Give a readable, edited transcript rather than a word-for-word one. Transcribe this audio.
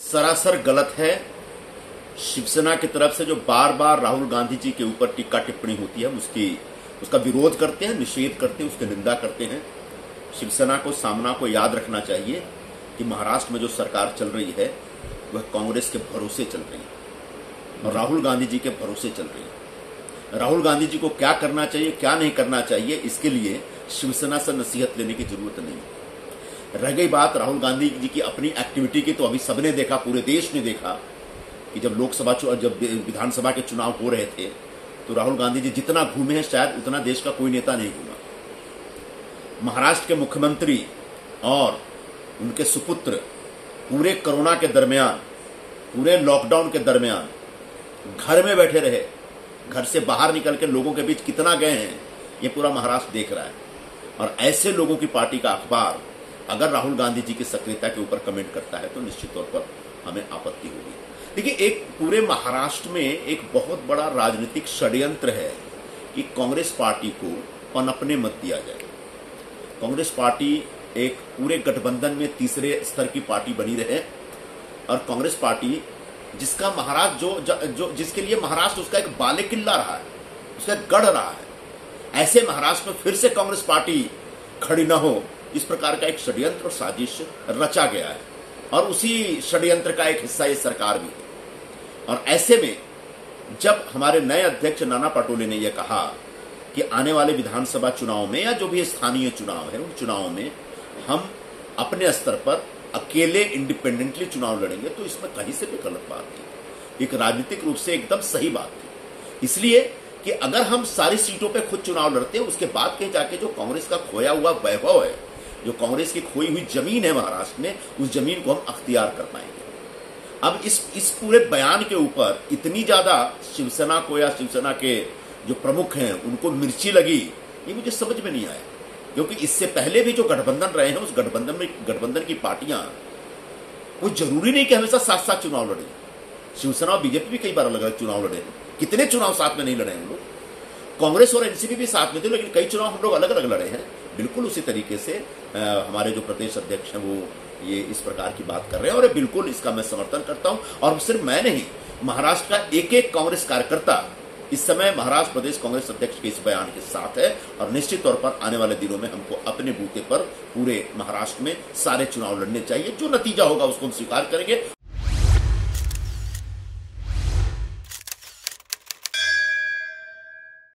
सरासर गलत है। शिवसेना की तरफ से जो बार बार राहुल गांधी जी के ऊपर टीका टिप्पणी होती है, उसका विरोध करते हैं, निषेध करते हैं, उसकी निंदा करते हैं। शिवसेना को सामना को याद रखना चाहिए कि महाराष्ट्र में जो सरकार चल रही है वह कांग्रेस के भरोसे चल रही है और राहुल गांधी जी के भरोसे चल रही है। राहुल गांधी जी को क्या करना चाहिए, क्या नहीं करना चाहिए, इसके लिए शिवसेना से नसीहत लेने की जरूरत नहीं है। रह गई बात राहुल गांधी जी की अपनी एक्टिविटी की, तो अभी सबने देखा, पूरे देश ने देखा कि जब विधानसभा के चुनाव हो रहे थे तो राहुल गांधी जी जितना घूमे हैं शायद उतना देश का कोई नेता नहीं घूमा। महाराष्ट्र के मुख्यमंत्री और उनके सुपुत्र पूरे कोरोना के दरमियान, पूरे लॉकडाउन के दरमियान घर में बैठे रहे। घर से बाहर निकल के लोगों के बीच कितना गए हैं ये पूरा महाराष्ट्र देख रहा है। और ऐसे लोगों की पार्टी का अखबार अगर राहुल गांधी जी की सक्रियता के ऊपर कमेंट करता है तो निश्चित तौर पर हमें आपत्ति होगी। देखिए, एक पूरे महाराष्ट्र में एक बहुत बड़ा राजनीतिक षड्यंत्र है कि कांग्रेस पार्टी को पनपने मत दिया जाए। कांग्रेस पार्टी एक पूरे गठबंधन में तीसरे स्तर की पार्टी बनी रहे और कांग्रेस पार्टी जिसका महाराष्ट्र जिसके लिए महाराष्ट्र उसका एक बाले किल्ला रहा है, उसका एक गढ़ रहा है, ऐसे महाराष्ट्र में फिर से कांग्रेस पार्टी खड़ी न हो, इस प्रकार का एक षड्यंत्र और साजिश रचा गया है और उसी षड्यंत्र का एक हिस्सा ये सरकार भी है। और ऐसे में जब हमारे नए अध्यक्ष नाना पटोले ने यह कहा कि आने वाले विधानसभा चुनाव में या जो भी स्थानीय चुनाव है उन चुनावों में हम अपने स्तर पर अकेले इंडिपेंडेंटली चुनाव लड़ेंगे, तो इसमें कहीं से भी गलत बात थी, एक राजनीतिक रूप से एकदम सही बात थी। इसलिए कि अगर हम सारी सीटों पे खुद चुनाव लड़ते हैं, उसके बाद कहीं जाके जो कांग्रेस का खोया हुआ वैभव है, जो कांग्रेस की खोई हुई जमीन है महाराष्ट्र में, उस जमीन को हम अख्तियार कर पाएंगे। अब इस पूरे बयान के ऊपर इतनी ज्यादा शिवसेना को या शिवसेना के जो प्रमुख हैं उनको मिर्ची लगी, ये मुझे समझ में नहीं आया। क्योंकि इससे पहले भी जो गठबंधन रहे हैं उस गठबंधन की पार्टियां, वो जरूरी नहीं कि हमेशा साथ साथ चुनाव लड़े। शिवसेना और बीजेपी भी कई बार अलग अलग चुनाव लड़े, कितने चुनाव साथ में नहीं लड़े हम लोग। कांग्रेस और एनसीपी भी साथ में थे, लेकिन कई चुनाव हम लोग अलग अलग लड़े हैं। बिल्कुल उसी तरीके से हमारे जो प्रदेश अध्यक्ष हैं वो ये इस प्रकार की बात कर रहे हैं और बिल्कुल इसका मैं समर्थन करता हूं। और सिर्फ मैं नहीं, महाराष्ट्र का एक एक कांग्रेस कार्यकर्ता इस समय महाराष्ट्र प्रदेश कांग्रेस अध्यक्ष के इस बयान के साथ है और निश्चित तौर पर आने वाले दिनों में हमको अपने बूते पर पूरे महाराष्ट्र में सारे चुनाव लड़ने चाहिए। जो नतीजा होगा उसको हम स्वीकार करेंगे।